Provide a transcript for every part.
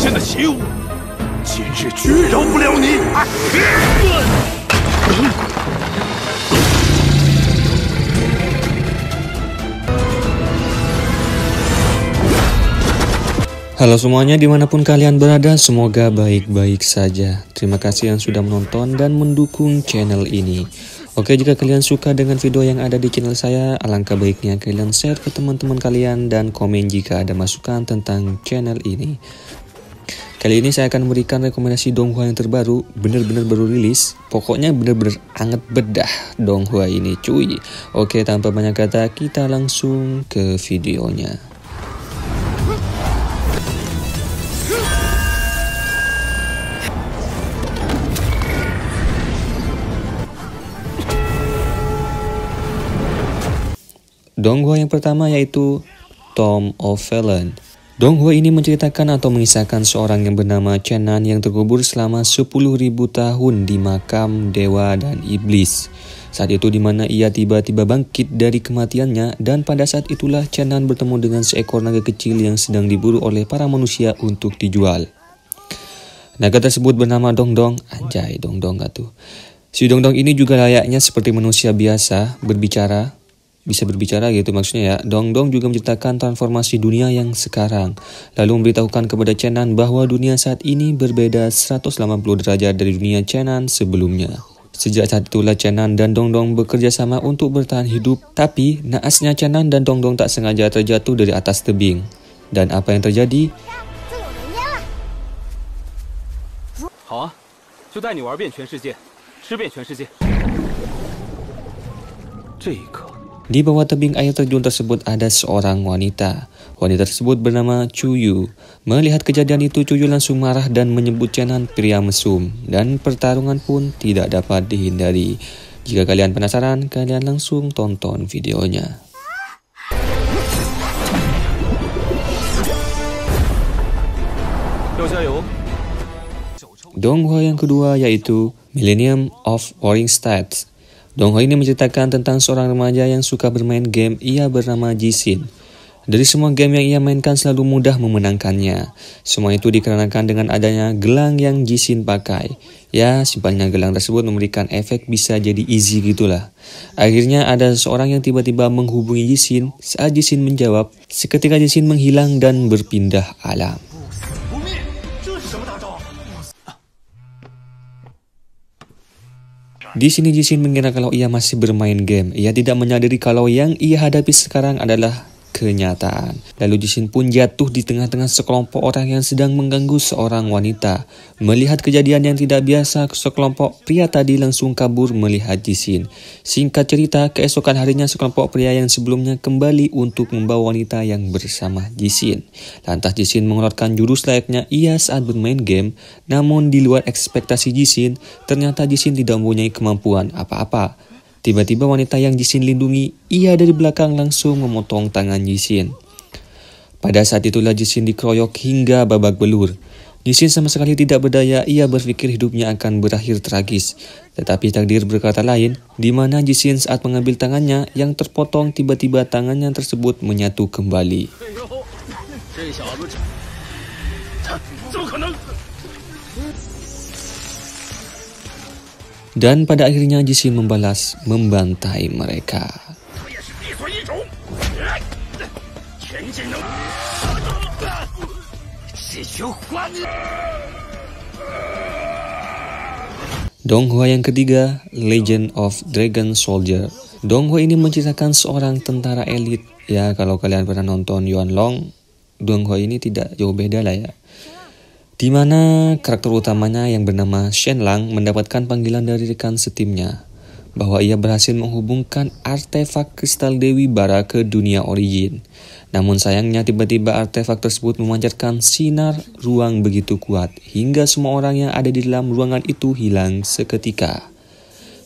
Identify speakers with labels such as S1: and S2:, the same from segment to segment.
S1: 现的习武，今日绝饶不了你！Halo
S2: semuanya dimanapun kalian berada, semoga baik-baik saja. Terima kasih yang sudah menonton dan mendukung channel ini. Oke, jika kalian suka dengan video yang ada di channel saya, alangkah baiknya kalian share ke teman-teman kalian dan komen jika ada masukan tentang channel ini. Kali ini saya akan memberikan rekomendasi Donghua yang terbaru, bener-bener baru rilis. Pokoknya bener-bener anget bedah Donghua ini cuy. Oke, tanpa banyak kata kita langsung ke videonya. Donghua yang pertama yaitu Tomb of Fallen. Donghua ini menceritakan atau mengisahkan seorang yang bernama Chen Nan yang terkubur selama 10.000 tahun di makam dewa dan iblis. Saat itu dimana ia tiba-tiba bangkit dari kematiannya, dan pada saat itulah Chen Nan bertemu dengan seekor naga kecil yang sedang diburu oleh para manusia untuk dijual. Naga tersebut bernama Dongdong. Anjay, Dongdong gak tuh. Si Dongdong ini juga layaknya seperti manusia biasa, bisa berbicara gitu maksudnya ya. Dongdong juga menceritakan transformasi dunia yang sekarang, lalu memberitahukan kepada Chen Nan bahwa dunia saat ini berbeda 180 derajat dari dunia Chen Nan sebelumnya. Sejak saat itulah Chen Nan dan Dongdong bekerja sama untuk bertahan hidup, tapi naasnya Chen Nan dan Dongdong tak sengaja terjatuh dari atas tebing. Dan apa yang terjadi? Di bawah tebing air terjun tersebut ada seorang wanita. Wanita tersebut bernama Chuyu. Melihat kejadian itu, Chuyu langsung marah dan menyebut Chen Nan pria mesum. Dan pertarungan pun tidak dapat dihindari. Jika kalian penasaran, kalian langsung tonton videonya. Donghua yang kedua yaitu Millennium of Warring States. Donghua ini menceritakan tentang seorang remaja yang suka bermain game. Ia bernama Jixin. Dari semua game yang ia mainkan selalu mudah memenangkannya. Semua itu dikarenakan dengan adanya gelang yang Jixin pakai. Ya, simpelnya gelang tersebut memberikan efek bisa jadi easy gitulah. Akhirnya ada seorang yang tiba-tiba menghubungi Jixin. Saat Jixin menjawab, seketika Jixin menghilang dan berpindah alam. Di sini Jixin mengira kalau ia masih bermain game. Ia tidak menyadari kalau yang ia hadapi sekarang adalah kenyataan. Lalu Jixin pun jatuh di tengah-tengah sekelompok orang yang sedang mengganggu seorang wanita. Melihat kejadian yang tidak biasa, sekelompok pria tadi langsung kabur melihat Jixin. Singkat cerita, keesokan harinya sekelompok pria yang sebelumnya kembali untuk membawa wanita yang bersama Jixin. Lantas Jixin mengeluarkan jurus layaknya ia saat bermain game. Namun di luar ekspektasi Jixin, ternyata Jixin tidak mempunyai kemampuan apa-apa. Tiba-tiba wanita yang Jixin lindungi, ia dari belakang langsung memotong tangan Jixin. Pada saat itulah Jixin dikeroyok hingga babak belur. Jixin sama sekali tidak berdaya, ia berpikir hidupnya akan berakhir tragis. Tetapi takdir berkata lain, di mana Jixin saat mengambil tangannya yang terpotong, tiba-tiba tangannya tersebut menyatu kembali. Dan pada akhirnya Jixin membalas, membantai mereka. Donghua yang ketiga, Legend of Dragon Soldier. Donghua ini menceritakan seorang tentara elit. Ya, kalau kalian pernah nonton Yuan Long, Donghua ini tidak jauh beda lah ya. Di mana karakter utamanya yang bernama Shen Lang mendapatkan panggilan dari rekan setimnya bahwa ia berhasil menghubungkan artefak kristal Dewi Bara ke dunia origin. Namun sayangnya tiba-tiba artefak tersebut memancarkan sinar ruang begitu kuat hingga semua orang yang ada di dalam ruangan itu hilang seketika.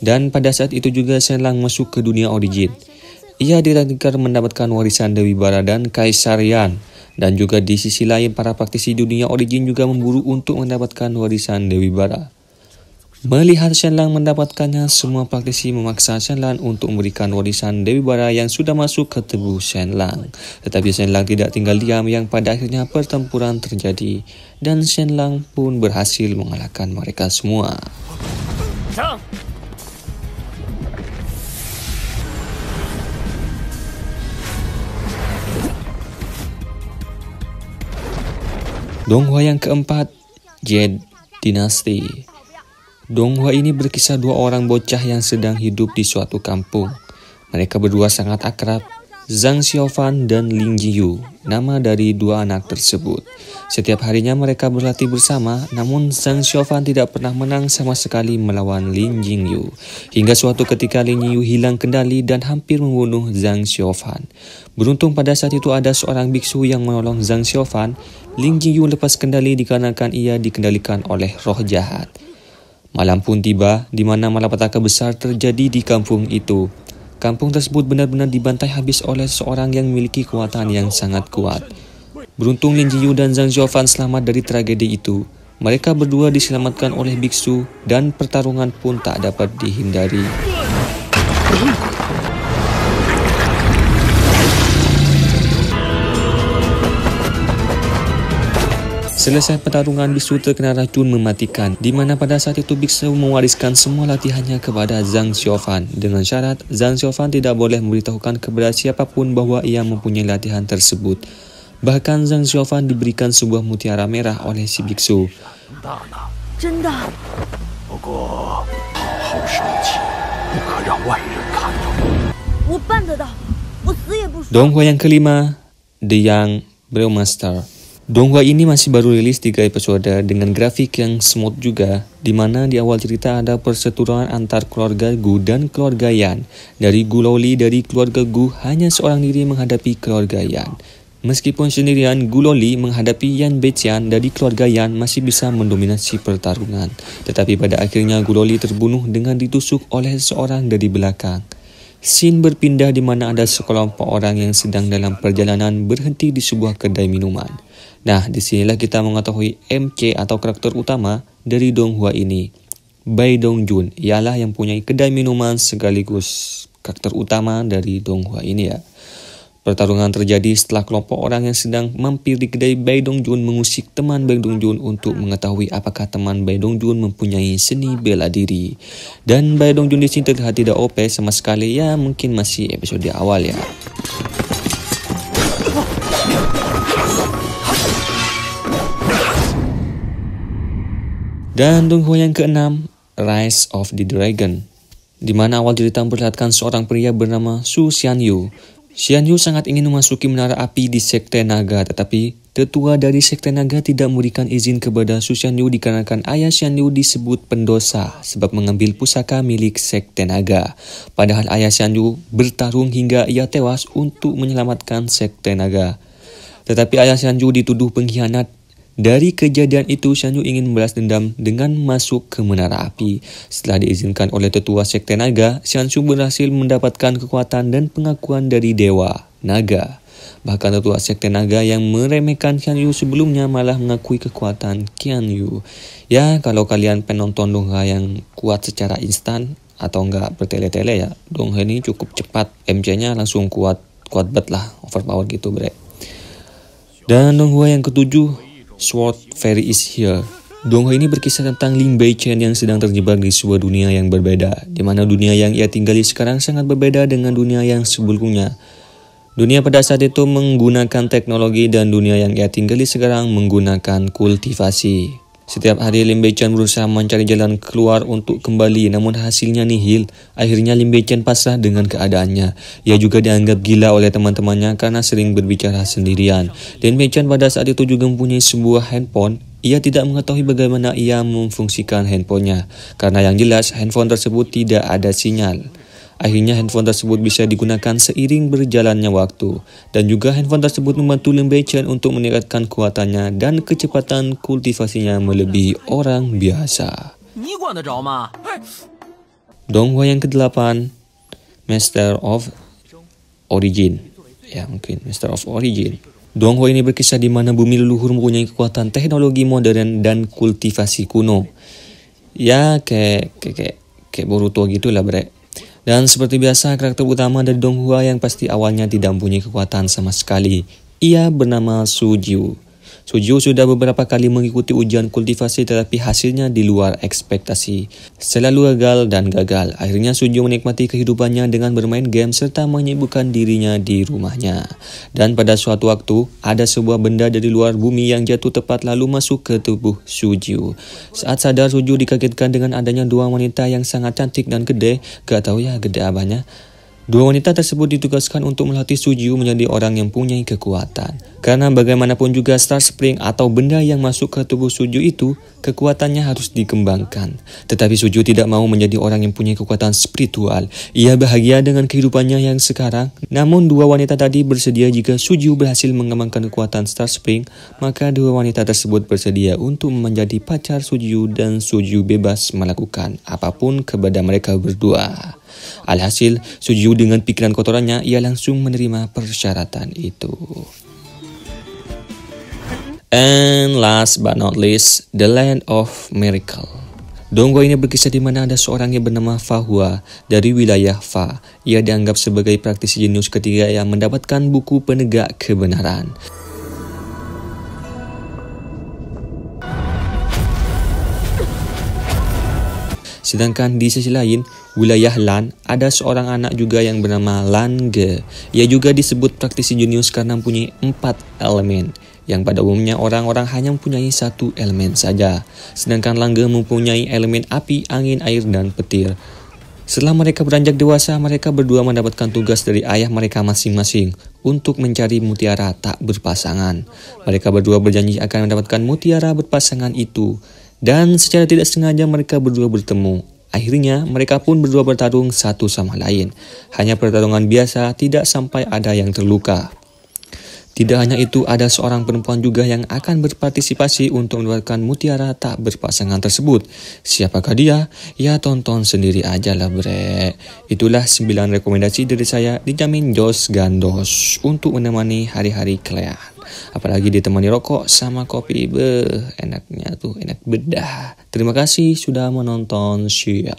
S2: Dan pada saat itu juga Shen Lang masuk ke dunia origin. Ia ditakdirkan mendapatkan warisan Dewi Bara dan Kaisar Yan. Dan juga di sisi lain para praktisi dunia origin juga memburu untuk mendapatkan warisan Dewi Bara. Melihat Shenlang mendapatkannya, semua praktisi memaksa Shenlang untuk memberikan warisan Dewi Bara yang sudah masuk ke tubuh Shenlang. Tetapi Shenlang tidak tinggal diam, yang pada akhirnya pertempuran terjadi dan Shenlang pun berhasil mengalahkan mereka semua. Donghua yang keempat, Jade Dynasty. Donghua ini berkisah dua orang bocah yang sedang hidup di suatu kampung. Mereka berdua sangat akrab, Zhang Xiaofan dan Lin Jiyu, nama dari dua anak tersebut. Setiap harinya mereka berlatih bersama, namun Zhang Xiaofan tidak pernah menang sama sekali melawan Lin Jiyu. Hingga suatu ketika Lin Jiyu hilang kendali dan hampir membunuh Zhang Xiaofan. Beruntung pada saat itu ada seorang biksu yang menolong Zhang Xiaofan. Lin Jiyu lepas kendali dikarenakan ia dikendalikan oleh roh jahat. Malam pun tiba, di mana malapetaka besar terjadi di kampung itu. Kampung tersebut benar-benar dibantai habis oleh seorang yang memiliki kekuatan yang sangat kuat. Beruntung Lin Jiyu dan Zhang Xiaofan selamat dari tragedi itu. Mereka berdua diselamatkan oleh biksu dan pertarungan pun tak dapat dihindari. Selesai pertarungan, biksu terkena racun mematikan, di mana pada saat itu biksu mewariskan semua latihannya kepada Zhang Xiaofan dengan syarat Zhang Xiaofan tidak boleh memberitahukan kepada siapapun bahwa ia mempunyai latihan tersebut. Bahkan Zhang Xiaofan diberikan sebuah mutiara merah oleh si biksu. Donghua yang kelima, The Young Brewmaster. Donghua ini masih baru rilis 3 episode dengan grafik yang smooth juga, di mana di awal cerita ada perseteruan antar keluarga Gu dan keluarga Yan. Dari Gu Loli dari keluarga Gu hanya seorang diri menghadapi keluarga Yan. Meskipun sendirian, Gu Loli menghadapi Yan Beiqian dari keluarga Yan masih bisa mendominasi pertarungan. Tetapi pada akhirnya Gu Loli terbunuh dengan ditusuk oleh seorang dari belakang. Scene berpindah di mana ada sekelompok orang yang sedang dalam perjalanan berhenti di sebuah kedai minuman. Nah, disinilah kita mengetahui MC atau karakter utama dari Donghua ini. Bai Dongjun, ialah yang punya kedai minuman sekaligus karakter utama dari Donghua ini ya. Pertarungan terjadi setelah kelompok orang yang sedang mampir di kedai Bai Dongjun mengusik teman Bai Dongjun untuk mengetahui apakah teman Bai Dongjun mempunyai seni bela diri. Dan Bai Dongjun di sini terlihat tidak OP sama sekali, ya mungkin masih episode awal ya. Dan Donghua yang keenam, Rise of the Dragon, di mana awal cerita memperlihatkan seorang pria bernama Su Xianyu. Xianyu sangat ingin memasuki menara api di Sekte Naga, tetapi tetua dari Sekte Naga tidak memberikan izin kepada Su Xianyu dikarenakan ayah Xianyu disebut pendosa sebab mengambil pusaka milik Sekte Naga. Padahal ayah Xianyu bertarung hingga ia tewas untuk menyelamatkan Sekte Naga. Tetapi ayah Xianyu dituduh pengkhianat. Dari kejadian itu, Xianyu ingin membalas dendam dengan masuk ke menara api. Setelah diizinkan oleh tetua Sekte Naga, Xianyu berhasil mendapatkan kekuatan dan pengakuan dari Dewa Naga. Bahkan tetua Sekte Naga yang meremehkan Xianyu sebelumnya malah mengakui kekuatan Xianyu. Ya, kalau kalian penonton Donghua yang kuat secara instan atau enggak bertele-tele ya, Donghua ini cukup cepat. MC-nya langsung kuat banget lah, overpower gitu bre. Dan Donghua yang ketujuh, Sword Fairy is Here. Donghua ini berkisah tentang Lin Beiqian yang sedang terjebak di sebuah dunia yang berbeda, di mana dunia yang ia tinggali sekarang sangat berbeda dengan dunia yang sebelumnya. Dunia pada saat itu menggunakan teknologi dan dunia yang ia tinggali sekarang menggunakan kultivasi. Setiap hari Lin Beiqian berusaha mencari jalan keluar untuk kembali, namun hasilnya nihil. Akhirnya Lin Beiqian pasrah dengan keadaannya. Ia juga dianggap gila oleh teman-temannya karena sering berbicara sendirian. Lin Beiqian pada saat itu juga mempunyai sebuah handphone. Ia tidak mengetahui bagaimana ia memfungsikan handphonenya, karena yang jelas handphone tersebut tidak ada sinyal. Akhirnya handphone tersebut bisa digunakan seiring berjalannya waktu. Dan juga handphone tersebut membantu Lin Beiqian untuk meningkatkan kekuatannya dan kecepatan kultivasinya melebihi orang biasa. Donghua yang ke-8, Master of Origin. Ya mungkin Master of Origin. Donghua ini berkisah di mana bumi leluhur mempunyai kekuatan teknologi modern dan kultivasi kuno. Ya kayak Boruto gitulah bre. Dan seperti biasa karakter utama dari Donghua yang pasti awalnya tidak mempunyai kekuatan sama sekali. Ia bernama Sujiu. Sujiu sudah beberapa kali mengikuti ujian kultivasi tetapi hasilnya di luar ekspektasi. Selalu gagal dan gagal. Akhirnya Sujiu menikmati kehidupannya dengan bermain game serta menyibukkan dirinya di rumahnya. Dan pada suatu waktu, ada sebuah benda dari luar bumi yang jatuh tepat lalu masuk ke tubuh Sujiu. Saat sadar, Sujiu dikagetkan dengan adanya dua wanita yang sangat cantik dan gede. Gak tahu ya gede apanya. Dua wanita tersebut ditugaskan untuk melatih Sujiu menjadi orang yang punya kekuatan. Karena bagaimanapun juga Star Spring atau benda yang masuk ke tubuh Sujiu itu, kekuatannya harus dikembangkan. Tetapi Sujiu tidak mau menjadi orang yang punya kekuatan spiritual. Ia bahagia dengan kehidupannya yang sekarang. Namun dua wanita tadi bersedia jika Sujiu berhasil mengembangkan kekuatan Star Spring, maka dua wanita tersebut bersedia untuk menjadi pacar Sujiu dan Sujiu bebas melakukan apapun kepada mereka berdua. Alhasil, Sujiu dengan pikiran kotorannya, ia langsung menerima persyaratan itu. And last but not least, The Land of Miracle. Donghua ini berkisah di mana ada seorang yang bernama Fa Hua dari wilayah Fa. Ia dianggap sebagai praktisi jenius ketiga yang mendapatkan buku penegak kebenaran. Sedangkan di sisi lain, wilayah Lan, ada seorang anak juga yang bernama Lan Ge. Ia juga disebut praktisi jenius karena mempunyai 4 elemen, yang pada umumnya orang-orang hanya mempunyai 1 elemen saja. Sedangkan Lan Ge mempunyai elemen api, angin, air, dan petir. Setelah mereka beranjak dewasa, mereka berdua mendapatkan tugas dari ayah mereka masing-masing untuk mencari mutiara tak berpasangan. Mereka berdua berjanji akan mendapatkan mutiara berpasangan itu. Dan secara tidak sengaja mereka berdua bertemu. Akhirnya mereka pun berdua bertarung satu sama lain. Hanya pertarungan biasa, tidak sampai ada yang terluka. Tidak hanya itu, ada seorang perempuan juga yang akan berpartisipasi untuk mendapatkan mutiara tak berpasangan tersebut. Siapakah dia? Ya tonton sendiri aja lah bre. Itulah 9 rekomendasi dari saya, dijamin jos gandos untuk menemani hari-hari kalian. Apalagi ditemani rokok sama kopi, enaknya tuh, enak bedah. Terima kasih sudah menonton, Syia.